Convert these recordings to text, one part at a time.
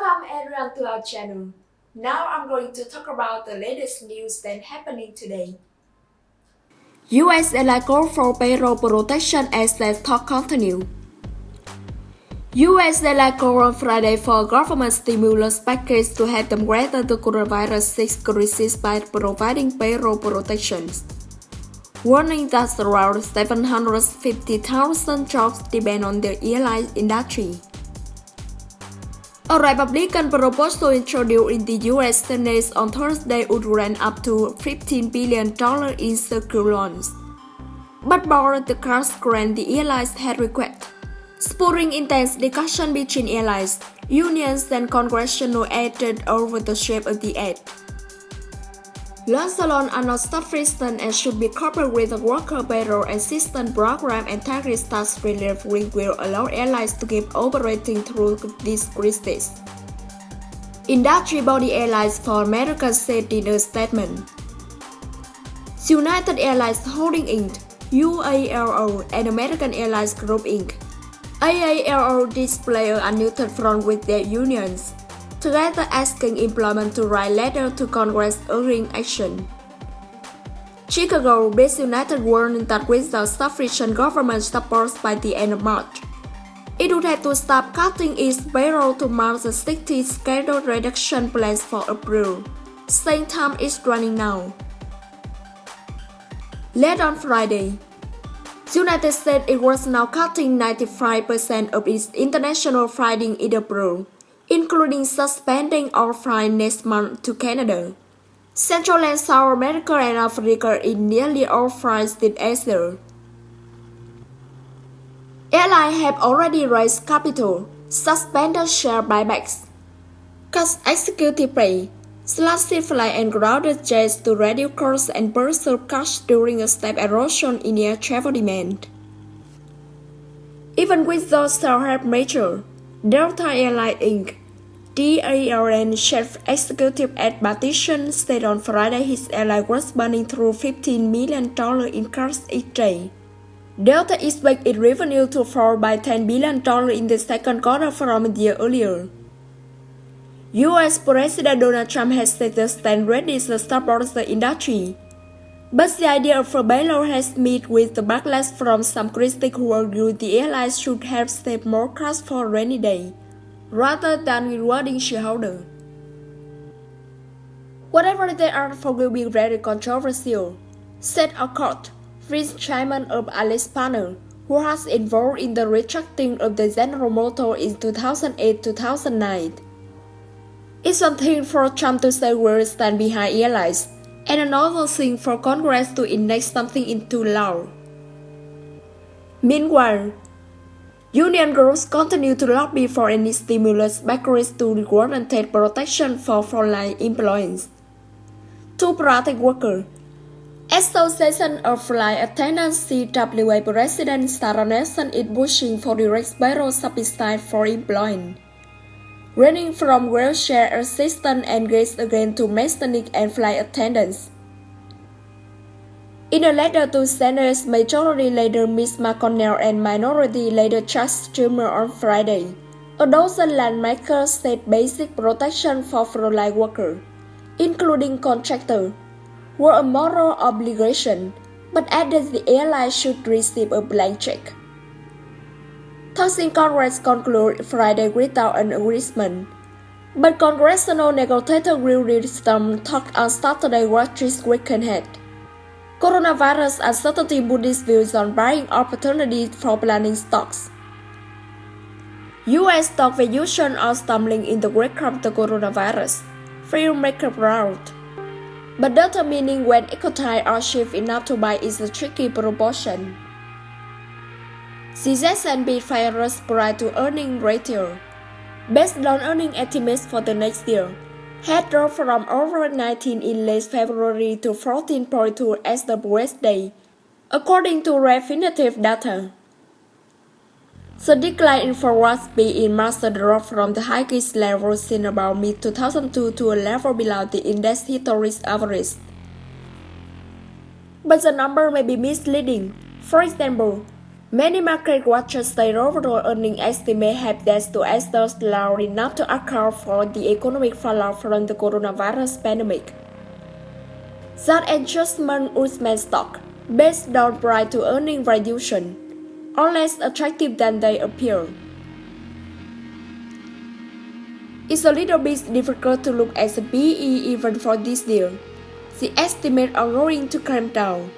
Welcome everyone to our channel. Now I'm going to talk about the latest news that's happening today. US airline call for payroll protection as the talk continue. US airline called on Friday for a government stimulus package to help them weather the coronavirus crisis by providing payroll protections, warning that around 750,000 jobs depend on the airline industry. A Republican proposal introduced in the U.S. Senate on Thursday would grant up to $15 billion in secure loans, but more the cash grant the airlines had requested, spurring intense discussion between airlines, unions, and congressional aides over the shape of the aid. Loans alone are not sufficient and should be coupled with a worker payroll assistance program and tax tax relief which will allow airlines to keep operating through this crisis. Industry body Airlines for America said in a statement. United Airlines Holdings Inc., UALO, and American Airlines Group Inc., AALO display a united front with their unions, together asking employment to write letter to Congress urging action. Chicago-based United warned that without sufficient government support by the end of March, it would have to stop cutting its payroll to mark the 60 scheduled reduction plans for April, saying time is running now. Late on Friday, the United States it was now cutting 95% of its international flights in April, including suspending all flights next month to Canada, Central and South America and Africa in nearly all flights in Asia. Airlines have already raised capital, suspended share buybacks, cut executive pay, slashed flight and grounded jets to reduce costs and preserve cash during a steep erosion in air travel demand. Even with those self-help measures, Delta Airlines Inc., DALN chief executive Ed Bastian said on Friday his airline was burning through $15 million in cash each day. Delta expects its revenue to fall by $10 billion in the second quarter from a year earlier. U.S. President Donald Trump has said the stand ready to support the industry, but the idea of a bailout has met with the backlash from some critics who argue the airlines should have saved more cash for a rainy day, rather than rewarding shareholders. Whatever they are for will be very controversial, said Accord, vice chairman of Alice Partners, who has involved in the restructuring of the General Motors in 2008-2009. It's one thing for Trump to say we'll stand behind airlines, and another thing for Congress to enact something into law. Meanwhile, union groups continue to lobby for any stimulus package to guarantee protection for frontline employees. To protect workers, Association of Flight Attendants CWA President Sarah Nelson is pushing for direct payroll subsidy for employees, ranging from wheelchair assistants and gates again to mechanics and flight attendants. In a letter to Senate Majority Leader Mitch McConnell and Minority Leader Chuck Schumer on Friday, a dozen lawmakers said basic protection for frontline workers, including contractors, were a moral obligation, but added the airline should receive a blank check. Talks in Congress concluded Friday without an agreement, but congressional negotiators will resume talks on Saturday what this weekend had. Coronavirus uncertainty Buddhist views on buying opportunities for planning stocks. U.S. stock valuations are stumbling in the wake of the coronavirus, filmmaker proud. But determining when equity are cheap enough to buy is a tricky proportion. The S&P Fairness price to earning ratio, based on earning estimates for the next year, had dropped from over 19 in late February to 14.2 as the Wednesday, according to Refinitiv data. The decline in forward speed in March dropped from the highest level seen about mid-2002 to a level below the index historic average. But the number may be misleading. For example, Many market watchers say overall earning estimates have that US$ low enough to account for the economic fallout from the coronavirus pandemic. That adjustment would make stock, based on price to earning reduction, or less attractive than they appear. It's a little bit difficult to look at the PE even for this year. The estimates are going to climb down.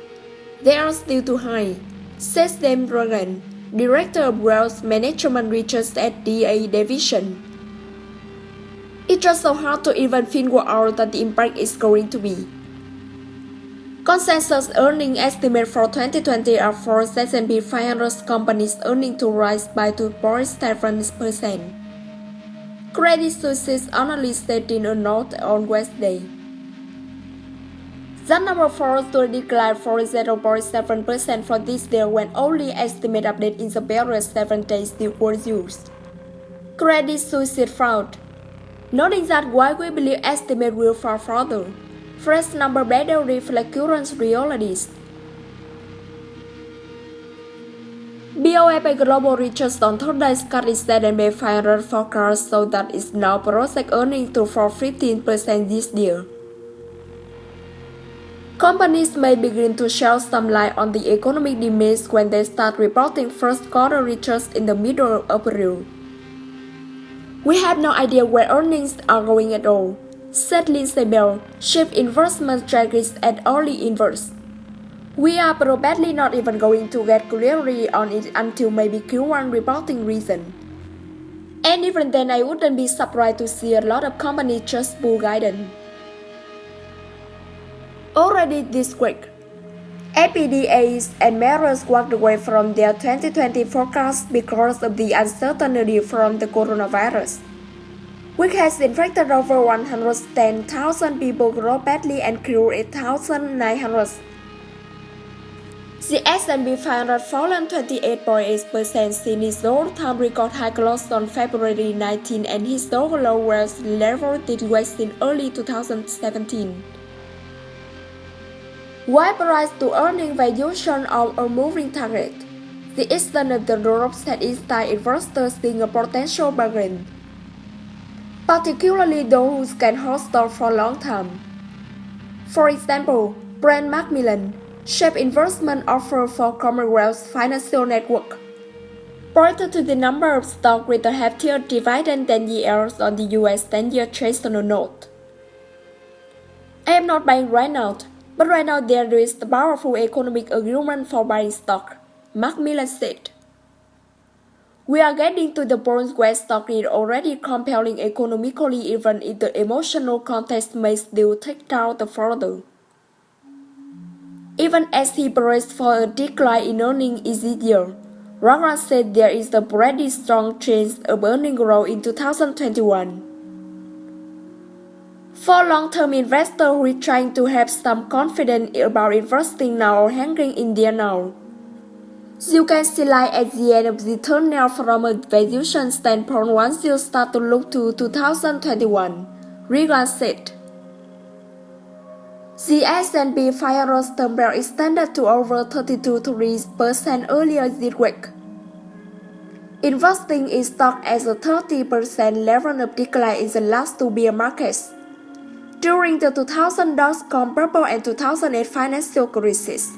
They are still too high, says Dan Rogan, Director of Wealth Management Research at DA Division. It's just so hard to even figure out what the impact is going to be. Consensus earning estimates for 2020 are for S&P 500 companies earnings to rise by 2.7%. Credit Suisse analyst said in a note on Wednesday. That number falls to a decline for 0.7% for this year when only estimate update in the period 7 days were used. Credit Suisse frowned, noting that while we believe estimate will fall further, fresh number better reflect current realities. BOFA Global Research on Thursday cut its S&P 500 forecast so that it now projects earnings to fall 15% this year. Companies may begin to shed some light on the economic demands when they start reporting first quarter results in the middle of April. We have no idea where earnings are going at all, said Lindsay Bell, Chief Investment Strategist at Early Invest. We are probably not even going to get clarity on it until maybe Q1 reporting reason. And even then, I wouldn't be surprised to see a lot of companies just pull guidance. Already this week, FPDAs and Merrers walked away from their 2020 forecast because of the uncertainty from the coronavirus, which has infected over 110,000 people globally and killed 8,900. The S&P 500 fallen 28.8% since its all-time record high closed on February 19 and historical low wealth level dated in early 2017. While price to earning valuation are a moving target, the extent of the drop set inside investors seeing a potential bargain, particularly those who can hold stock for a long time. For example, Brent Macmillan, Chief Investment Officer for Commonwealth Financial Network, pointed to the number of stocks with a heftier dividend than yields on the US 10-year Treasury note. I am not buying right now, but right now there is a powerful economic argument for buying stock, Macmillan said. We are getting to the point where stock is already compelling economically even if the emotional context may still take down the further. Even as he braced for a decline in earnings this year, Rogan said there is a pretty strong chance of earnings growth in 2021. For long-term investors who are trying to have some confidence about investing now or hanging in there now, you can see light at the end of the tunnel from a valuation standpoint once you start to look to 2021, Regan said. The S&P 500 term bell extended to over 32.3% earlier this week. Investing in stock as a 30% level of decline in the last two bear markets, during the 2000 dot-com bubble and 2008 financial crisis,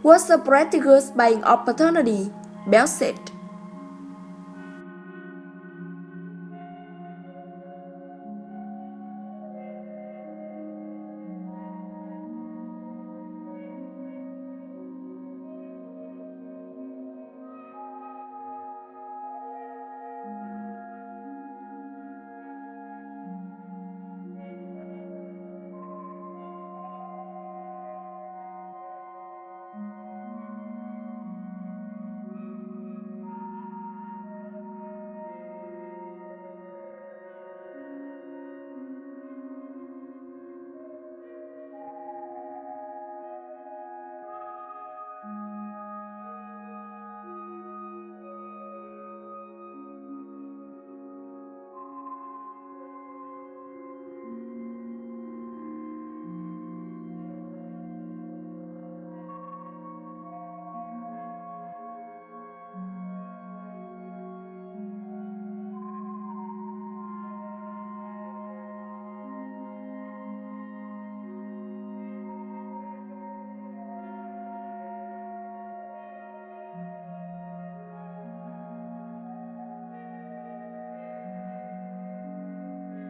was a pretty good buying opportunity, Bell said.